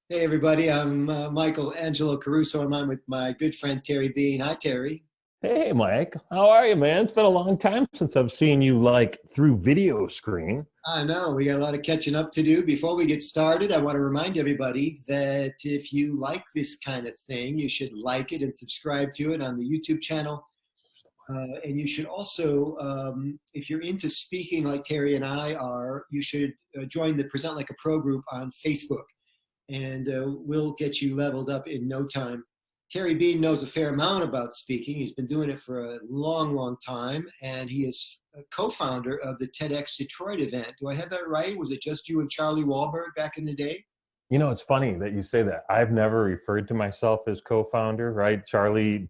Hey everybody, I'm Michael Angelo Caruso. I'm on with my good friend Terry Bean. Hi Terry. Hey, Mike. How are you, man? It's been a long time since I've seen you like through video screen. I know we got a lot of catching up to do. Before we get started, I want to remind everybody that if you like this kind of thing, you should like it and subscribe to it on the YouTube channel. And you should also, if you're into speaking like Terry and I are, you should join the Present Like a Pro group on Facebook, and we'll get you leveled up in no time. Terry Bean knows a fair amount about speaking. He's been doing it for a long, long time, and he is a co-founder of the TEDx-Detroit event. Do I have that right? Was it just you and Charlie Wollborg back in the day? You know, it's funny that you say that. I've never referred to myself as co-founder, right? Charlie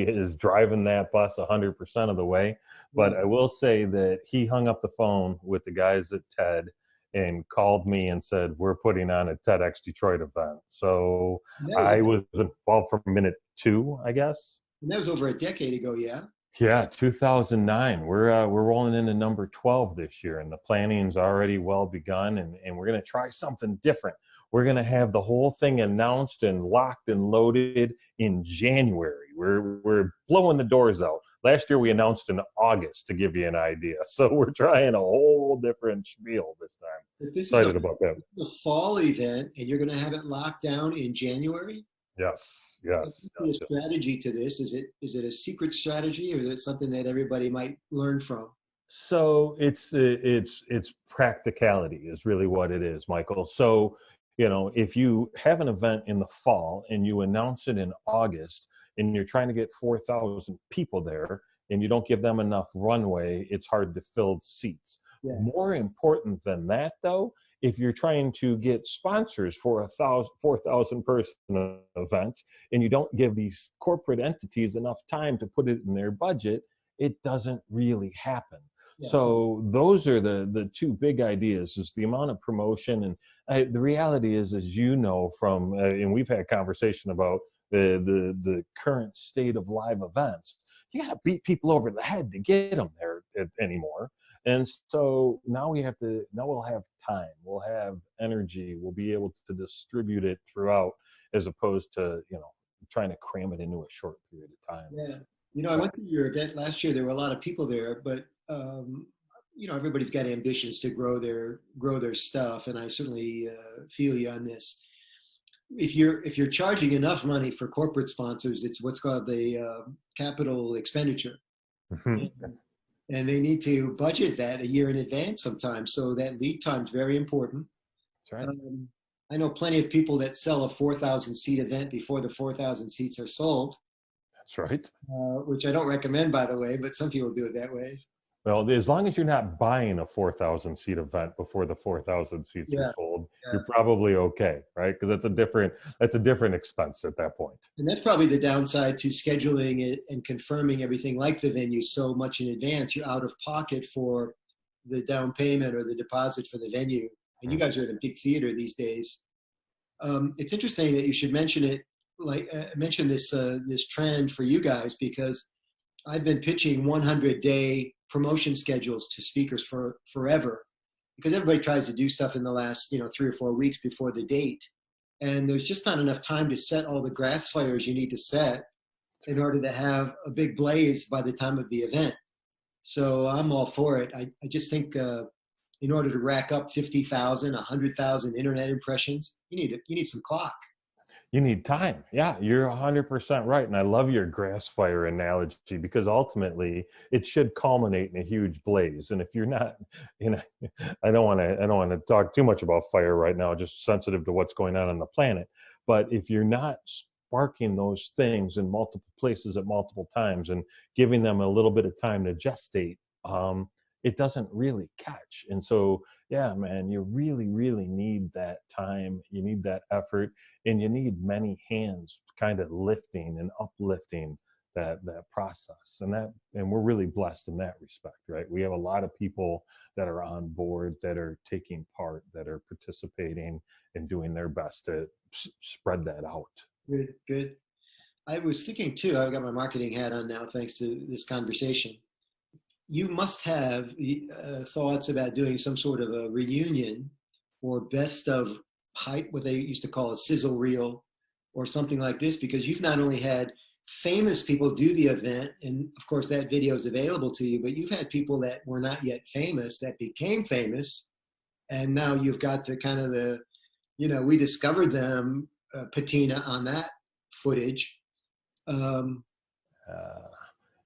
is driving that bus 100% of the way. But I will say that he hung up the phone with the guys at TED and called me and said, we're putting on a TEDx Detroit event. So And that was, I was involved from minute two, I guess. and that was over a decade ago, yeah? Yeah, 2009. We're rolling into number 12 this year, and the planning's already well begun. And we're gonna try something different. We're gonna have the whole thing announced and locked and loaded in January. We're blowing the doors out. Last year we announced in August, to give you an idea. So we're trying a whole different spiel this time. But this is Excited about that. a fall event, and you're going to have it locked down in January? Yes, What's yes, the yes, yes. strategy to this? Is it a secret strategy, or is it something that everybody might learn from? So it's practicality is really what it is, Michael. So, you know, if you have an event in the fall and you announce it in August and you're trying to get 4,000 people there and you don't give them enough runway, it's hard to fill seats. Yeah. More important than that, though, if you're trying to get sponsors for 4,000 person event and you don't give these corporate entities enough time to put it in their budget, it doesn't really happen. Yeah. So those are the two big ideas: is the amount of promotion, and the reality is, as you know from, and we've had conversation about the current state of live events. You got to beat people over the head to get them there anymore. And so now we'll have time, we'll have energy, we'll be able to distribute it throughout, as opposed to, you know, trying to cram it into a short period of time. Yeah. I went to your event last year. There were a lot of people there, but everybody's got ambitions to grow their stuff, and I certainly feel you on this. If you're charging enough money for corporate sponsors, it's what's called the capital expenditure, Mhm. and, and they need to budget that a year in advance sometimes. So that lead time is very important. That's right. Um, I know plenty of people that sell a 4,000 seat event before the 4,000 seats are sold, That's right. which I don't recommend, by the way, but some people do it that way. Well, as long as you're not buying a 4,000 seat event before the 4,000 seats are Yeah, sold, yeah. you're probably okay, right? Because that's a different expense at that point. And that's probably the downside to scheduling it and confirming everything like the venue so much in advance. You're out of pocket for the down payment or the deposit for the venue. And you guys are at a big theater these days. It's interesting that you should mention it, mention this trend for you guys, because I've been pitching 100-day promotion schedules to speakers for forever, because everybody tries to do stuff in the last 3 or 4 weeks before the date, and there's just not enough time to set all the grass fires you need to set in order to have a big blaze by the time of the event. So I'm all for it. I just think in order to rack up 50,000, 100,000 internet impressions, you need some clock. You need time. Yeah, you're 100% right. And I love your grass fire analogy, because ultimately it should culminate in a huge blaze. And if you're not, you know, I don't want to talk too much about fire right now, just sensitive to what's going on the planet. But if you're not sparking those things in multiple places at multiple times and giving them a little bit of time to gestate, it doesn't really catch. And so, yeah, man, you really, really need that time. You need that effort, and you need many hands kind of lifting and uplifting that process. And we're really blessed in that respect, right? We have a lot of people that are on board, that are taking part, that are participating and doing their best to spread that out. Good, good. I was thinking too, I've got my marketing hat on now thanks to this conversation. You must have thoughts about doing some sort of a reunion or best of what they used to call a sizzle reel or something like this, because you've not only had famous people do the event, and of course that video is available to you, but you've had people that were not yet famous that became famous, and now you've got the kind of the, we discovered them patina on that footage.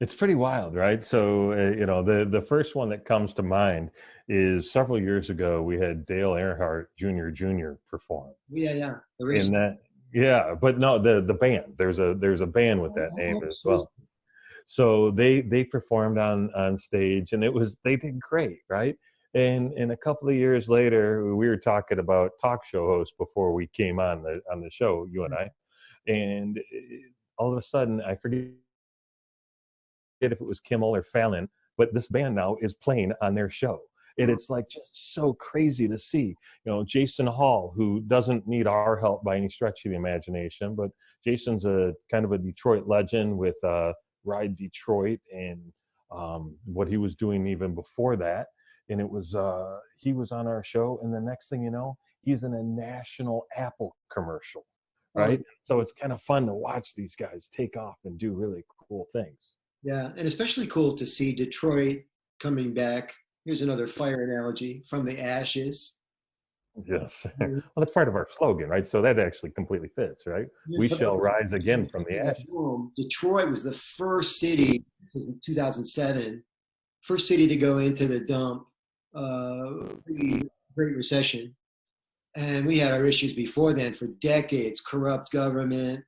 It's pretty wild, right? So, the first one that comes to mind is several years ago, we had Dale Earnhardt Jr. perform. Yeah. The race. But no, the band, there's a band with that name as well. So they performed on stage, and they did great, right? And a couple of years later, we were talking about talk show hosts before we came on the show, you and I, and all of a sudden, I forget if it was Kimmel or Fallon, but this band now is playing on their show. And it's like just so crazy to see, Jason Hall, who doesn't need our help by any stretch of the imagination, but Jason's a kind of a Detroit legend with Ride Detroit and what he was doing even before that. And it was, he was on our show, and the next thing you know, he's in a national Apple commercial, right? So it's kind of fun to watch these guys take off and do really cool things. Yeah, and especially cool to see Detroit coming back. Here's another fire analogy, from the ashes. Yes. Well, that's part of our slogan, right? So that actually completely fits, right? Yeah, we shall rise again from the ashes. Detroit was the first city, this was in 2007, first city to go into the dump, Great Recession. And we had our issues before then for decades, corrupt government,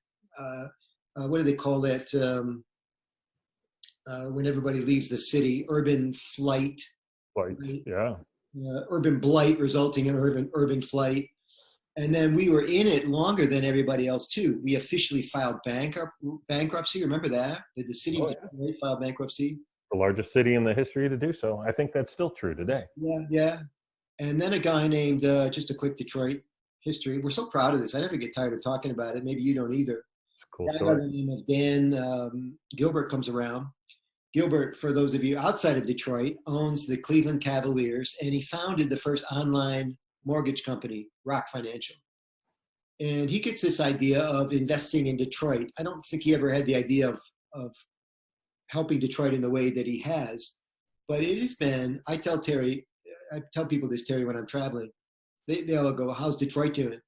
what do they call that? When everybody leaves the city, urban flight. Yeah. Urban blight resulting in urban flight. And then we were in it longer than everybody else too. We officially filed bankruptcy. Remember that? Did the city of Detroit file bankruptcy? The largest city in the history to do so. I think that's still true today. Yeah. And then a guy named, just a quick Detroit history. We're so proud of this. I never get tired of talking about it. Maybe you don't either. It's a cool story. A guy by the name of Dan Gilbert comes around. Gilbert, for those of you outside of Detroit, owns the Cleveland Cavaliers, and he founded the first online mortgage company, Rock Financial. And he gets this idea of investing in Detroit. I don't think he ever had the idea of helping Detroit in the way that he has, but it has been, I tell people this, Terry, when I'm traveling, they all go, how's Detroit doing?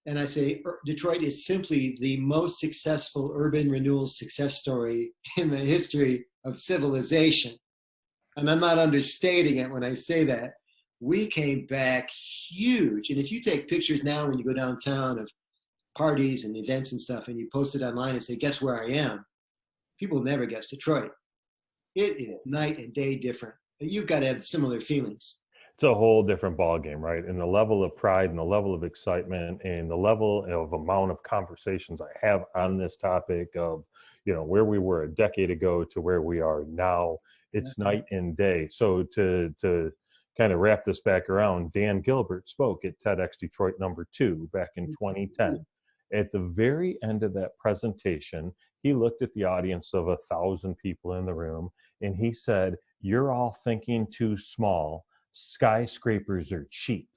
And I say, Detroit is simply the most successful urban renewal success story in the history of civilization. And I'm not understating it when I say that. We came back huge. And if you take pictures now when you go downtown of parties and events and stuff, and you post it online and say, guess where I am? People never guess Detroit. It is night and day different. You've got to have similar feelings. It's a whole different ballgame, right? And the level of pride and the level of excitement and the level of amount of conversations I have on this topic of, where we were a decade ago to where we are now, it's night and day. So to kind of wrap this back around, Dan Gilbert spoke at TEDxDETROIT #2 back in 2010. At the very end of that presentation, he looked at the audience of 1,000 people in the room, and he said, "You're all thinking too small. Skyscrapers are cheap."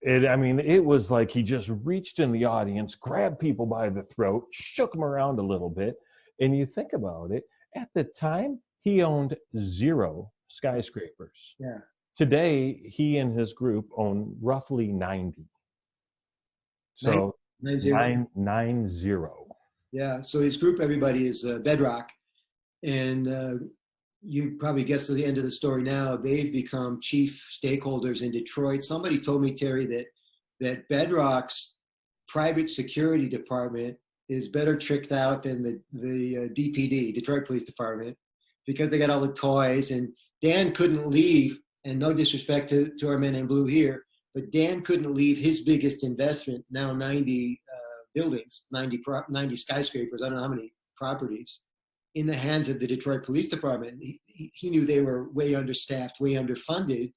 It was like he just reached in the audience, grabbed people by the throat, shook them around a little bit. And you think about it, at the time, he owned 0 skyscrapers. Yeah. Today, he and his group own roughly 90. So 9-0. Yeah. So his group, everybody, is Bedrock. And you probably guessed at the end of the story now, they've become chief stakeholders in Detroit. Somebody told me, Terry, that Bedrock's private security department is better tricked out than the DPD, Detroit Police Department, because they got all the toys. And Dan couldn't leave, and no disrespect to our men in blue here, but Dan couldn't leave his biggest investment, now 90 buildings, 90 skyscrapers, I don't know how many properties, in the hands of the Detroit Police Department. He knew they were way understaffed, way underfunded.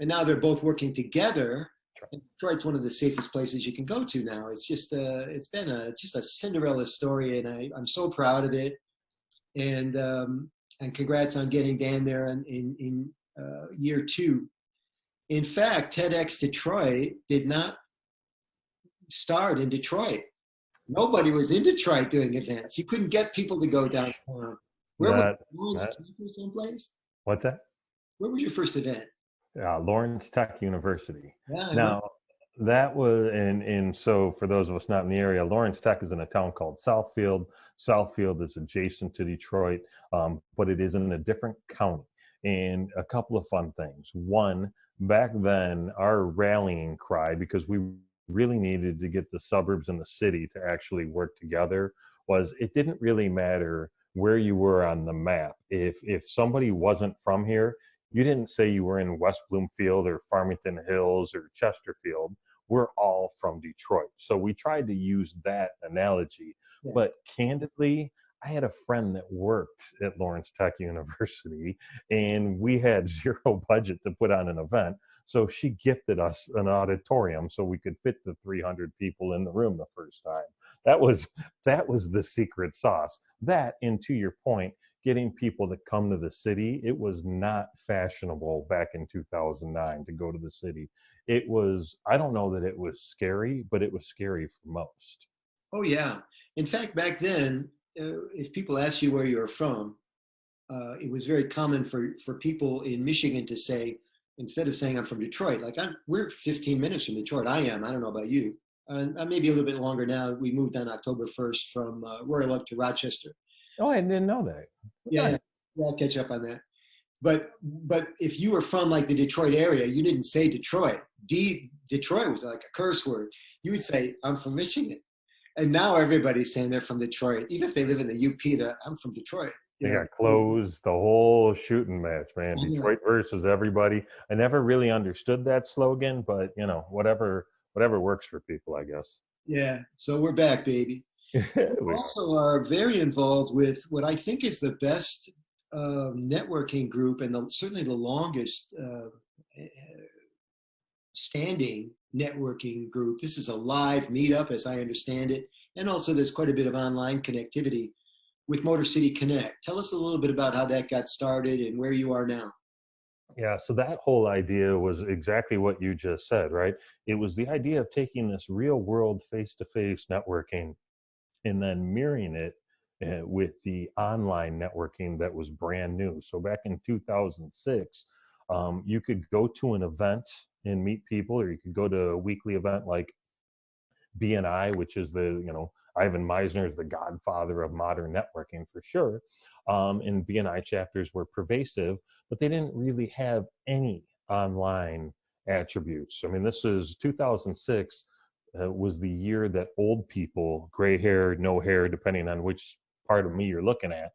And now they're both working together. And Detroit's one of the safest places you can go to now. It's just it's been just a Cinderella story, and I'm so proud of it. And congrats on getting Dan there in year 2. In fact, TEDxDETROIT did not start in Detroit. Nobody was in Detroit doing events. You couldn't get people to go downtown. Where was That, Lawrence that, Tech or someplace? what's that? Where was your first event? Lawrence Tech University. Yeah, I remember. Now, that was, and so for those of us not in the area, Lawrence Tech is in a town called Southfield. Southfield is adjacent to Detroit, but it is in a different county. And a couple of fun things. One, back then, our rallying cry, because we really needed to get the suburbs and the city to actually work together, was it didn't really matter where you were on the map. If somebody wasn't from here, you didn't say you were in West Bloomfield or Farmington Hills or Chesterfield. We're all from Detroit. So we tried to use that analogy. Yeah. But candidly, I had a friend that worked at Lawrence Tech University, and we had zero budget to put on an event. So she gifted us an auditorium so we could fit the 300 people in the room the first time. That was the secret sauce. That, and to your point, getting people to come to the city, it was not fashionable back in 2009 to go to the city. It was, I don't know that it was scary, but it was scary for most. Oh, yeah. In fact, back then, if people asked you where you were from, it was very common for people in Michigan to say, instead of saying I'm from Detroit, like we're 15 minutes from Detroit. I am. I don't know about you. Maybe a little bit longer now. We moved on October 1st from Royal Oak to Rochester. Oh, I didn't know that. Yeah, I'll catch up on that. But if you were from like the Detroit area, you didn't say Detroit. Detroit was like a curse word. You would say, I'm from Michigan. And now everybody's saying they're from Detroit. Even if they live in the UP, I'm from Detroit. They got closed, the whole shooting match, man. Detroit versus everybody. I never really understood that slogan, but whatever works for people, I guess. Yeah, so we're back, baby. We also are very involved with what I think is the best networking group and certainly the longest standing networking group. This is a live meetup, as I understand it, and also there's quite a bit of online connectivity with Motor City Connect. Tell us a little bit about how that got started and where you are now. Yeah, so that whole idea was exactly what you just said, right? It was the idea of taking this real world face-to-face networking and then mirroring it with the online networking that was brand new. So back in 2006, you could go to an event and meet people, or you could go to a weekly event like BNI, which is Ivan Meisner is the godfather of modern networking for sure. And BNI chapters were pervasive, but they didn't really have any online attributes. I mean, this is 2006 was the year that old people, gray hair, no hair, depending on which part of me you're looking at,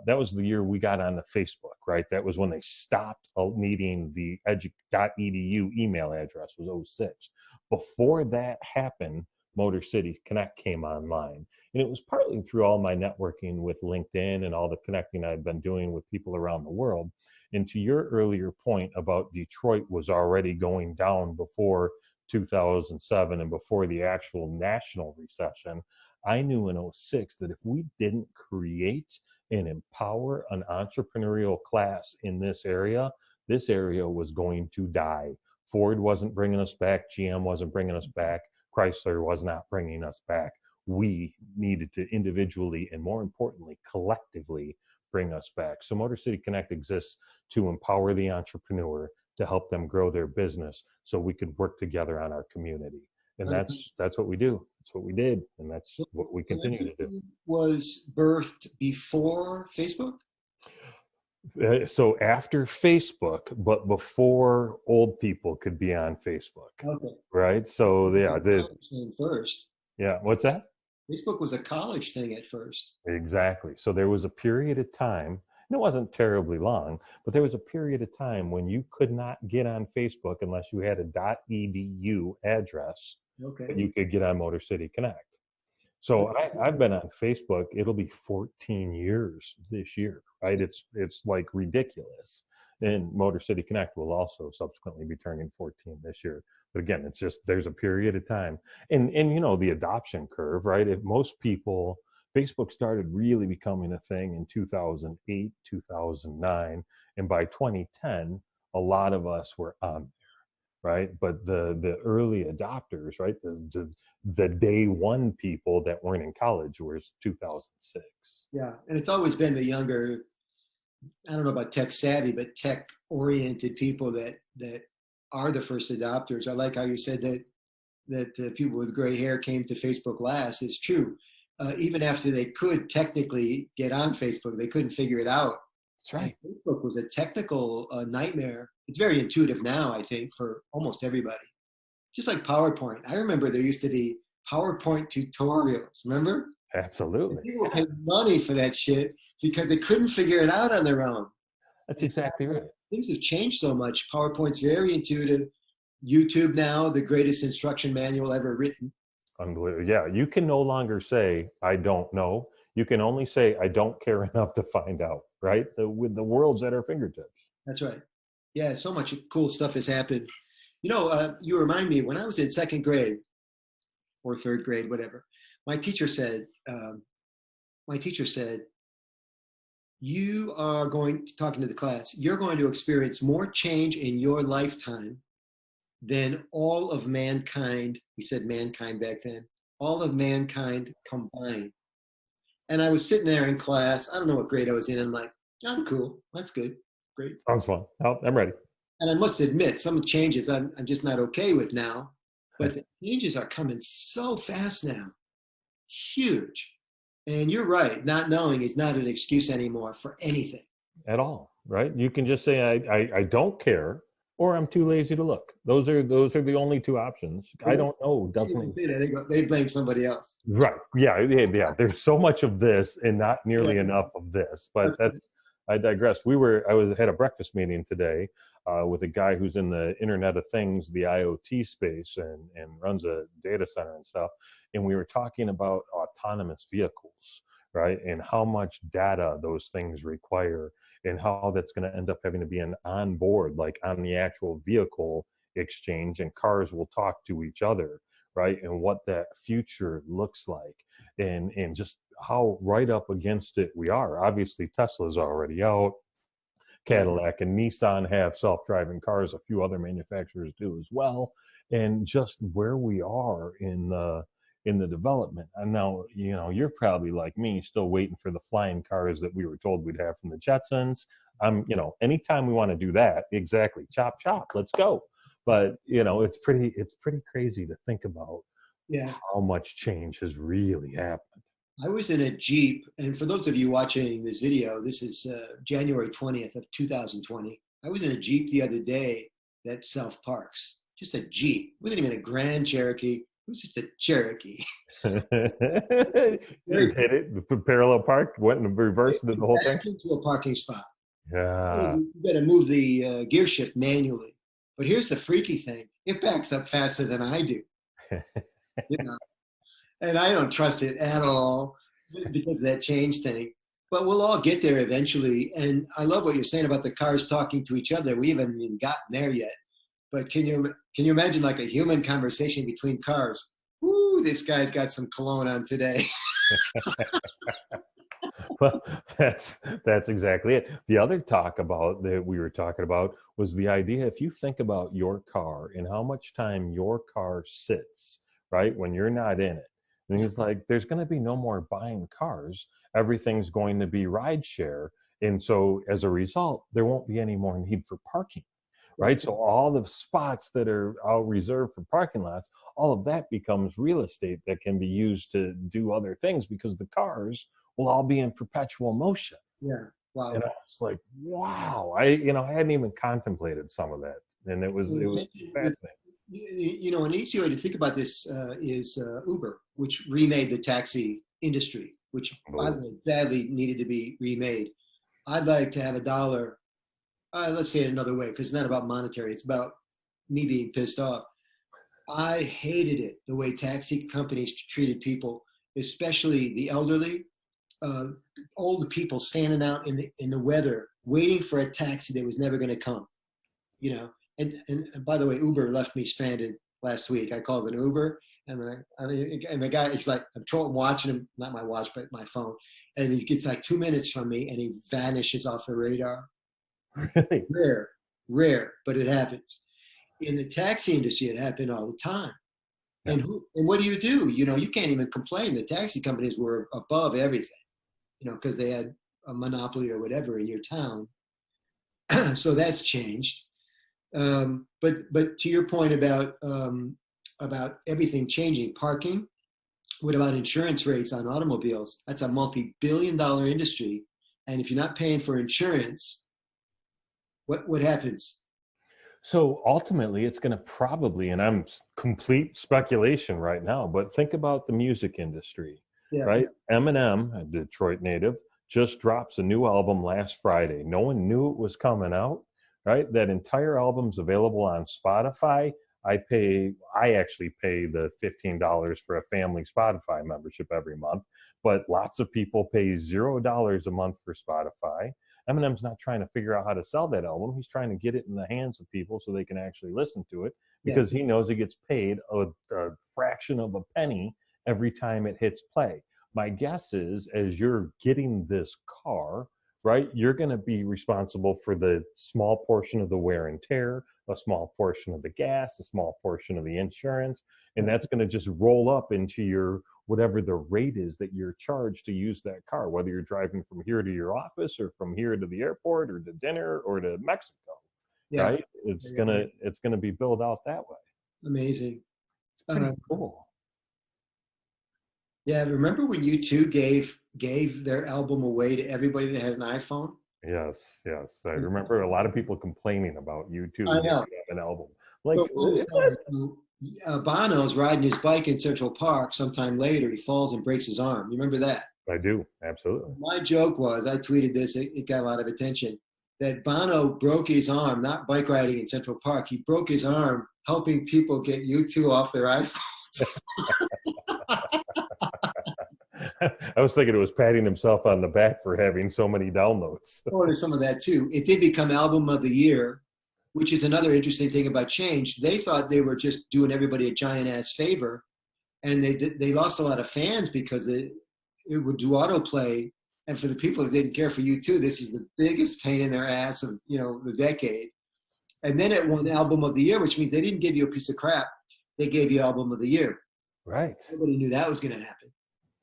that was the year we got onto Facebook, right? That was when they stopped needing the edu.edu email address, was 06. Before that happened, Motor City Connect came online. And it was partly through all my networking with LinkedIn and all the connecting I've been doing with people around the world. And to your earlier point about Detroit was already going down before 2007 and before the actual national recession, I knew in 06 that if we didn't create and empower an entrepreneurial class in this area was going to die. Ford wasn't bringing us back. GM wasn't bringing us back. Chrysler was not bringing us back. We needed to individually and, more importantly, collectively bring us back. So Motor City Connect exists to empower the entrepreneur, to help them grow their business so we could work together on our community. And that's what we do. That's what we did. And that's what we continue to do. Was birthed before Facebook? So after Facebook, but before old people could be on Facebook. Okay. Right? So yeah. First. Yeah. What's that? Facebook was a college thing at first. Exactly. So there was a period of time, and it wasn't terribly long, but there was a period of time when you could not get on Facebook unless you had a .edu address. Okay. But you could get on Motor City Connect. So I've been on Facebook. It'll be 14 years this year, right? It's like ridiculous. And Motor City Connect will also subsequently be turning 14 this year. But again, it's just, there's a period of time. And the adoption curve, right? If most people, Facebook started really becoming a thing in 2008, 2009. And by 2010, a lot of us were on there. right? But the early adopters, right? The day one people that weren't in college was 2006. Yeah, and it's always been the younger, I don't know about tech savvy, but tech oriented people that are the first adopters. I like how you said that people with gray hair came to Facebook last. It's true. Even after they could technically get on Facebook, they couldn't figure it out. That's right. And Facebook was a technical nightmare. It's very intuitive now, I think, for almost everybody. Just like PowerPoint. I remember there used to be PowerPoint tutorials. Remember? Absolutely. And people paid money for that shit because they couldn't figure it out on their own. That's exactly right. Things have changed so much. PowerPoint's very intuitive. YouTube now, the greatest instruction manual ever written. Unbelievable. Yeah, you can no longer say, I don't know. You can only say, I don't care enough to find out, right? With the world's at our fingertips. That's right. Yeah, so much cool stuff has happened. You know, you remind me, when I was in second grade or third grade, whatever, my teacher said, you are going to, talking to the class, you're going to experience more change in your lifetime than all of mankind, he said mankind back then, all of mankind combined. And I was sitting there in class, I don't know what grade I was in, I'm like, I'm cool, that's good, great. Sounds fun. Oh, I'm ready. And I must admit, some changes I'm just not okay with now, but the changes are coming so fast now, huge. And you're right, not knowing is not an excuse anymore for anything. At all, right? You can just say, I don't care, or I'm too lazy to look. Those are the only two options. I don't know. Doesn't say that. They blame somebody else. Right. Yeah. There's so much of this and not nearly enough of this. But I digress. I had a breakfast meeting today with a guy who's in the Internet of Things, the IoT space, and runs a data center and stuff. And we were talking about autonomous vehicles, right? And how much data those things require, and how that's going to end up having to be on board, like on the actual vehicle exchange, and cars will talk to each other, right? And what that future looks like, and just how right up against it we are. Obviously, Tesla's already out. Cadillac and Nissan have self-driving cars. A few other manufacturers do as well. And just where we are in the development. And now, you're probably like me, still waiting for the flying cars that we were told we'd have from the Jetsons. Anytime we want to do that, exactly, chop, let's go. But, it's pretty crazy to think about how much change has really happened. I was in a Jeep, and for those of you watching this video, this is January 20th of 2020. I was in a Jeep the other day that self-parks, just a Jeep. It wasn't even a Grand Cherokee. It was just a Cherokee. Hit it, parallel park, went in reverse, did the whole thing? Into a parking spot. Yeah. You better move the gear shift manually. But here's the freaky thing. It backs up faster than I do. And I don't trust it at all because of that change thing. But we'll all get there eventually. And I love what you're saying about the cars talking to each other. We haven't even gotten there yet. But can you imagine like a human conversation between cars? Woo, this guy's got some cologne on today. Well, that's exactly it. The other talk about that we were talking about was the idea, if you think about your car and how much time your car sits, right, when you're not in it. And he's like, there's going to be no more buying cars. Everything's going to be rideshare. And so as a result, there won't be any more need for parking, right? So all the spots that are all reserved for parking lots, all of that becomes real estate that can be used to do other things because the cars will all be in perpetual motion. Yeah. Wow. And I was like, wow. I hadn't even contemplated some of that. And it was fascinating. An easy way to think about this is Uber, which remade the taxi industry, which by the way, badly needed to be remade. I'd like to have $1. Let's say it another way, because it's not about monetary. It's about me being pissed off. I hated it, the way taxi companies treated people, especially the elderly, old people standing out in the weather, waiting for a taxi that was never going to come, And by the way, Uber left me stranded last week. I called an Uber, and the guy, he's like, I'm watching him, not my watch, but my phone, and he gets like 2 minutes from me, and he vanishes off the radar. Really? Rare, but it happens. in the taxi industry, it happened all the time. Yeah. And what do? You know, you can't even complain. The taxi companies were above everything, you know, because they had a monopoly or whatever in your town. So that's changed. But to your point about everything changing, parking. What about insurance rates on automobiles? That's a multi-billion-dollar industry, and if you're not paying for insurance, what happens? So ultimately, it's going to probably, and complete speculation right now, but think about the music industry, Yeah, right? Eminem, a Detroit native, just drops a new album last Friday. No one knew it was coming out, right? That entire album's available on Spotify. I actually pay the $15 for a family Spotify membership every month, but lots of people pay $0 a month for Spotify. Eminem's not trying to figure out how to sell that album. He's trying to get it in the hands of people so they can actually listen to it, yeah, because he knows he gets paid a fraction of a penny every time it hits play. My guess is, as you're getting this car, right, you're going to be responsible for the small portion of the wear and tear, a small portion of the gas, a small portion of the insurance, and that's going to just roll up into your whatever the rate is that you're charged to use that car, whether you're driving from here to your office or from here to the airport or to dinner or to Mexico, yeah, right? It's yeah, yeah. gonna be built out that way. Amazing. It's pretty cool. Yeah, remember when U2 gave their album away to everybody that had an iPhone? Yes, yes. I remember a lot of people complaining about U2 I giving know. out an album. So Like, funny story. Bono's riding his bike in Central Park. Sometime later, he falls and breaks his arm. You remember that? I do, absolutely. My joke was, I tweeted this, it got a lot of attention, that Bono broke his arm, not bike riding in Central Park. He broke his arm helping people get U2 off their iPhones. I was thinking it was patting himself on the back for having so many downloads. Or there's some of that too. It did become album of the year, which is another interesting thing about change. They thought they were just doing everybody a giant ass favor, and they lost a lot of fans because it would do autoplay. And for the people that didn't care for U2, this is the biggest pain in their ass of the decade. And then it won album of the year, which means they didn't give you a piece of crap. They gave you album of the year. Right. Nobody knew that was going to happen.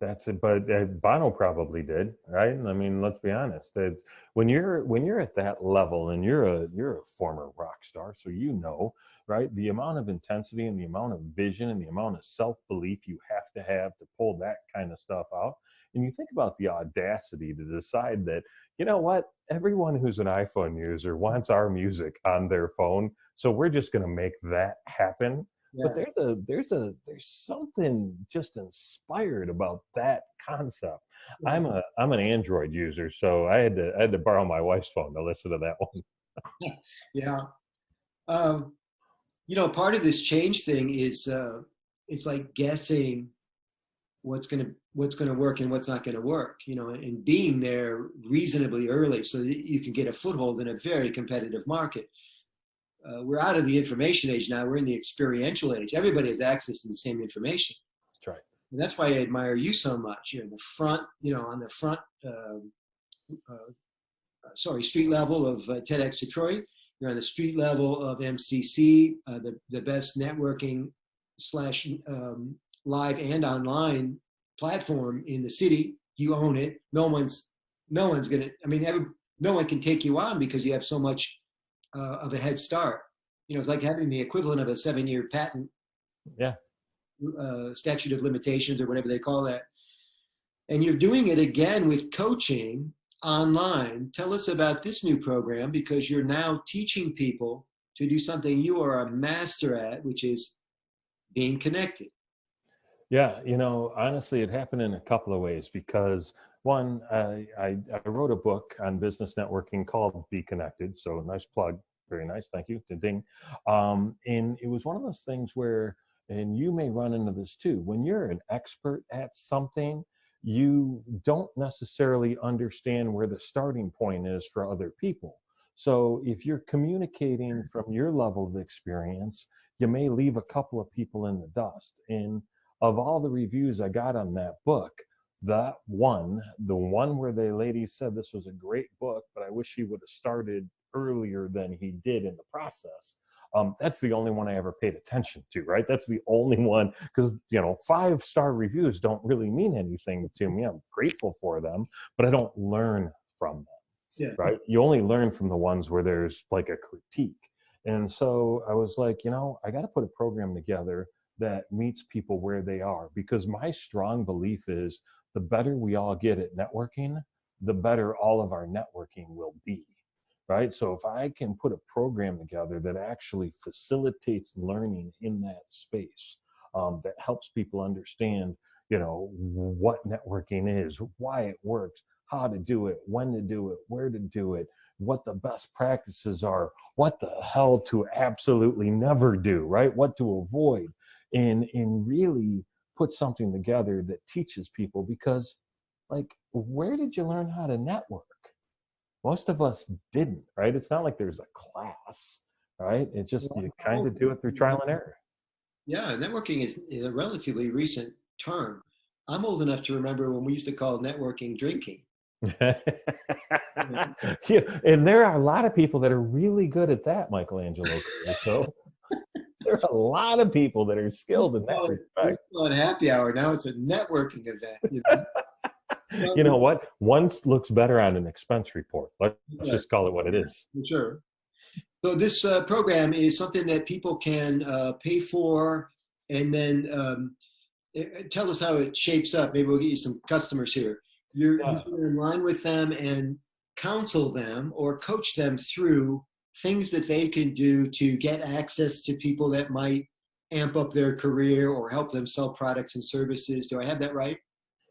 That's it, but Bono probably did, right? I mean, let's be honest. It's, when you're at that level, and you're a former rock star, so right, the amount of intensity and the amount of vision and the amount of self belief you have to pull that kind of stuff out. And you think about the audacity to decide that, you know what, everyone who's an iPhone user wants our music on their phone, so we're just going to make that happen. Yeah. But there's something just inspired about that concept. Yeah. I'm an Android user, so I had to borrow my wife's phone to listen to that one. Yeah. Part of this change thing is it's like guessing what's gonna work and what's not gonna work. And being there reasonably early so that you can get a foothold in a very competitive market. We're out of the information age now. We're in the experiential age. Everybody has access to the same information. That's right. And that's why I admire you so much. You're in the front, on the front, street level of TEDxDETROIT. You're on the street level of MCC, the best networking / live and online platform in the city. You own it. No one's gonna. No one can take you on because you have so much of a head start. It's like having the equivalent of a 7-year patent. Yeah. Statute of limitations or whatever they call that. And you're doing it again with coaching online. Tell us about this new program, because you're now teaching people to do something you are a master at, which is being connected. Yeah, honestly, it happened in a couple of ways, because one, I wrote a book on business networking called Be Connected. So nice plug. Very nice. Thank you. Ding. And it was one of those things where, and you may run into this too, when you're an expert at something, you don't necessarily understand where the starting point is for other people. So if you're communicating from your level of experience, you may leave a couple of people in the dust. And of all the reviews I got on that book, the one where the lady said this was a great book, but I wish he would have started earlier than he did in the process. That's the only one I ever paid attention to, right? That's the only one, because, 5-star reviews don't really mean anything to me. I'm grateful for them, but I don't learn from them, Yeah. right? You only learn from the ones where there's like a critique. And so I was like, I got to put a program together that meets people where they are, because my strong belief is the better we all get at networking, the better all of our networking will be. Right. So if I can put a program together that actually facilitates learning in that space, that helps people understand, what networking is, why it works, how to do it, when to do it, where to do it, what the best practices are, what the hell to absolutely never do, right? What to avoid, and really put something together that teaches people, because like, where did you learn how to network? Most of us didn't, right? It's not like there's a class, right? It's just, you kind of do it through trial and error. Yeah, networking is a relatively recent term. I'm old enough to remember when we used to call networking drinking. Yeah, and there are a lot of people that are really good at that, Michael Angelo Caruso. There are a lot of people that are skilled in that respect. We call it happy hour. Now it's a networking event. You know what? One looks better on an expense report. Let's just call it what it is. For sure. So this program is something that people can pay for, and then tell us how it shapes up. Maybe we'll get you some customers here. You're in line with them and counsel them or coach them through things that they can do to get access to people that might amp up their career or help them sell products and services. Do I have that right?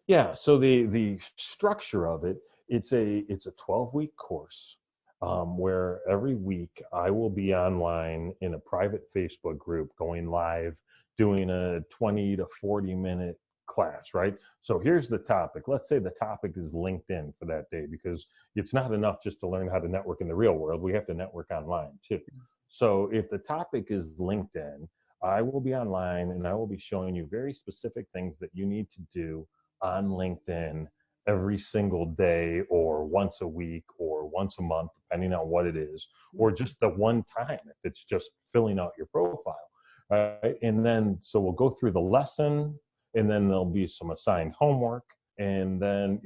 Yeah. So the structure of it, it's a 12-week course, where every week I will be online in a private Facebook group, going live, doing a 20 to 40 minute class, right? So here's the topic. Let's say the topic is LinkedIn for that day, because it's not enough just to learn how to network in the real world. We have to network online too. So if the topic is LinkedIn, I will be online and I will be showing you very specific things that you need to do on LinkedIn every single day, or once a week, or once a month, depending on what it is, or just the one time if it's just filling out your profile, right? And then, so we'll go through the lesson, and then there'll be some assigned homework, and then,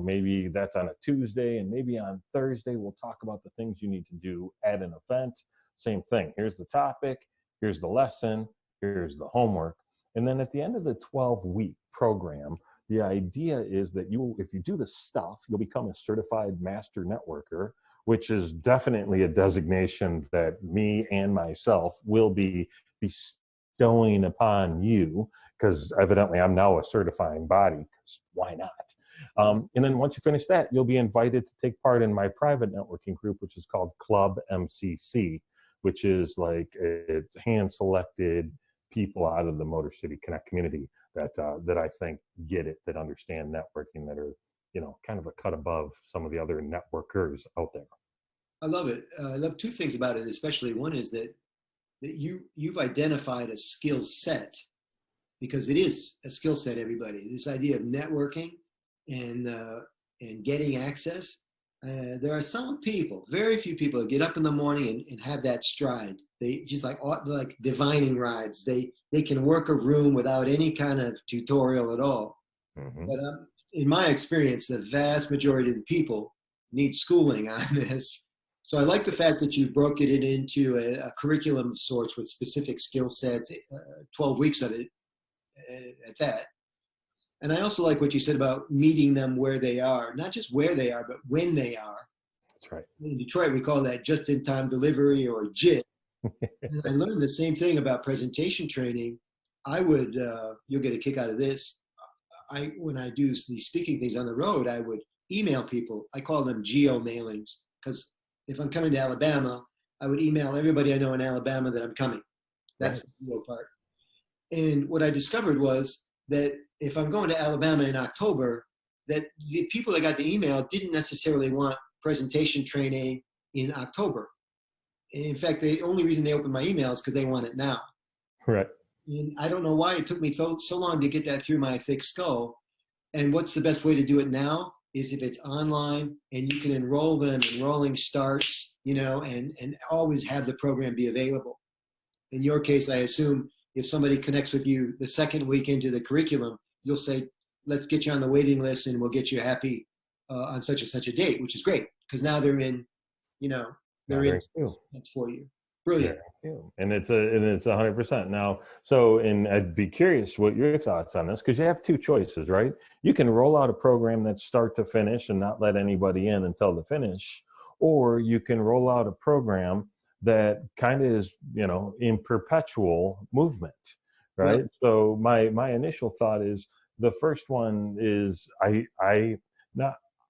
maybe that's on a Tuesday, and maybe on Thursday, we'll talk about the things you need to do at an event. Same thing. Here's the topic, here's the lesson, here's the homework. And then at the end of the 12-week program, the idea is that if you do the stuff, you'll become a certified master networker, which is definitely a designation that me and myself will be bestowing upon you, because evidently I'm now a certifying body, because why not? And then once you finish that, you'll be invited to take part in my private networking group, which is called Club MCC, which is like, it's hand-selected people out of the Motor City Connect community that I think get it, that understand networking, that are, kind of a cut above some of the other networkers out there. I love it. I love two things about it, especially one is that you've identified a skill set, because it is a skill set, everybody. This idea of networking and getting access. There are some people, very few people, that get up in the morning and have that stride. They just like divining rides. They can work a room without any kind of tutorial at all. Mm-hmm. But in my experience, the vast majority of the people need schooling on this. So I like the fact that you've broken it into a curriculum of sorts with specific skill sets, 12 weeks of it at that. And I also like what you said about meeting them where they are, not just where they are, but when they are. That's right. In Detroit, we call that just-in-time delivery, or JIT. And I learned the same thing about presentation training. You'll get a kick out of this. When I do these speaking things on the road, I would email people. I call them geo mailings, because if I'm coming to Alabama, I would email everybody I know in Alabama that I'm coming. That's right. The geo part. And what I discovered was that if I'm going to Alabama in October, that the people that got the email didn't necessarily want presentation training in October. In fact, the only reason they opened my email is because they want it now. Right. And I don't know why it took me so long to get that through my thick skull. And what's the best way to do it now is if it's online and you can enroll them in rolling starts, and always have the program be available. in your case, I assume if somebody connects with you the second week into the curriculum, you'll say, let's get you on the waiting list and we'll get you happy on such and such a date, which is great because now they're in, they're in that's for you. Brilliant. Yeah. And it's 100% now. So, and I'd be curious what your thoughts on this, because you have two choices, right? You can roll out a program that's start to finish and not let anybody in until the finish, or you can roll out a program that kind of is, in perpetual movement, right? Yeah. So my initial thought is the first one is I'm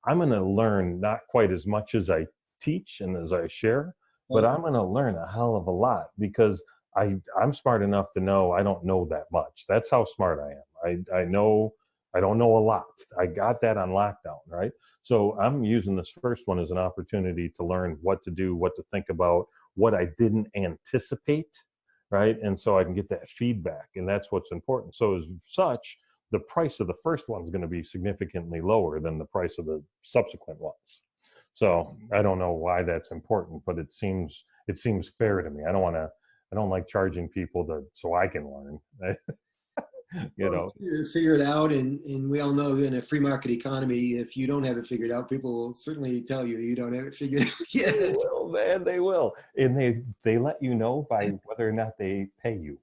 going to learn not quite as much as I teach and as I share, but I'm going to learn a hell of a lot because I'm smart enough to know I don't know that much. That's how smart I am. I know I don't know a lot. I got that on lockdown, right? So I'm using this first one as an opportunity to learn what to do, what to think about, what I didn't anticipate, right? And so I can get that feedback, and that's what's important. So as such, the price of the first one is going to be significantly lower than the price of the subsequent ones. So I don't know why that's important, but it seems fair to me. I don't like charging people so I can learn. Figure it out, and we all know in a free market economy, if you don't have it figured out, people will certainly tell you don't have it figured out yet. They will, man, they will. And they let you know by whether or not they pay you.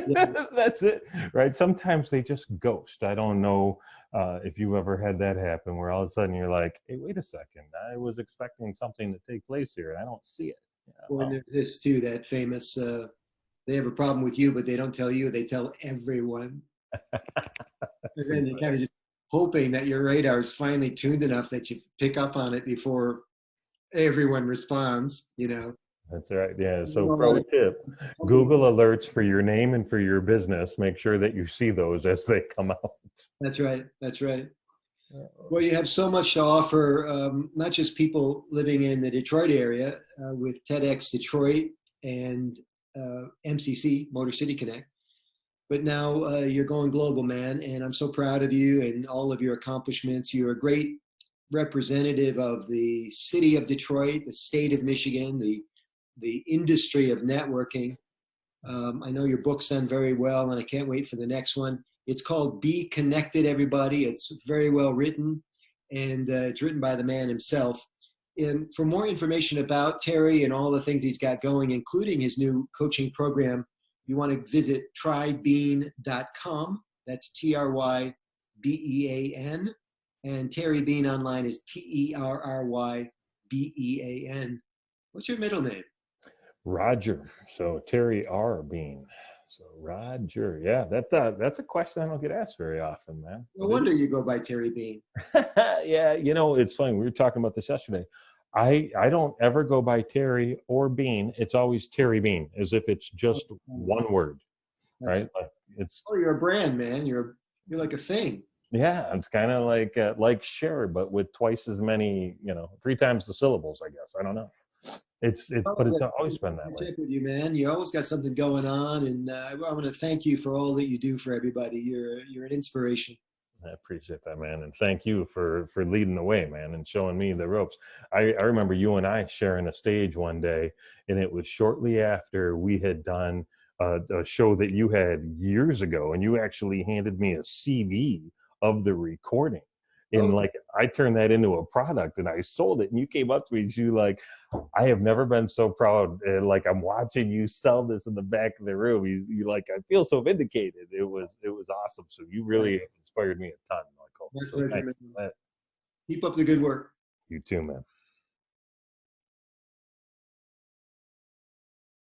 Yeah. That's it, right? Sometimes they just ghost. I don't know if you've ever had that happen where all of a sudden you're like, hey, wait a second, I was expecting something to take place here and I don't see it. Well, there's this too, that famous, they have a problem with you, but they don't tell you, they tell everyone. And then you're kind of just hoping that your radar is finally tuned enough that you pick up on it before everyone responds, That's right. Yeah. So pro tip, Google alerts for your name and for your business. Make sure that you see those as they come out. That's right. That's right. Well, you have so much to offer, not just people living in the Detroit area with TEDxDETROIT and MCC, Motor City Connect, but now you're going global, man. And I'm so proud of you and all of your accomplishments. You're a great representative of the city of Detroit, the state of Michigan, the industry of networking. I know your book's done very well, and I can't wait for the next one. It's called Be Connected, everybody. It's very well written, and it's written by the man himself. And for more information about Terry and all the things he's got going, including his new coaching program, you want to visit trybean.com. That's TRYBEAN. And Terry Bean online is TERRYBEAN. What's your middle name? Roger. So Terry R. Bean. So Roger. Yeah, that's a question I don't get asked very often, man. No wonder you go by Terry Bean. Yeah, it's funny. We were talking about this yesterday. I don't ever go by Terry or Bean. It's always Terry Bean, as if it's just one word, right? Like you're a brand, man. You're like a thing. Yeah, it's kind of like Cher, but with twice as many, 3 times the syllables, I guess. I don't know. But it's always been that way. With you, man. You always got something going on, and I want to thank you for all that you do for everybody. You're an inspiration. I appreciate that, man, and thank you for leading the way, man, and showing me the ropes. I remember you and I sharing a stage one day, and it was shortly after we had done a show that you had years ago, and you actually handed me a CD of the recording. And I turned that into a product and I sold it, and you came up to me and you I have never been so proud. I'm watching you sell this in the back of the room. You I feel so vindicated. It was awesome. So you really inspired me a ton, Michael. My pleasure, man. Keep up the good work. You too, man.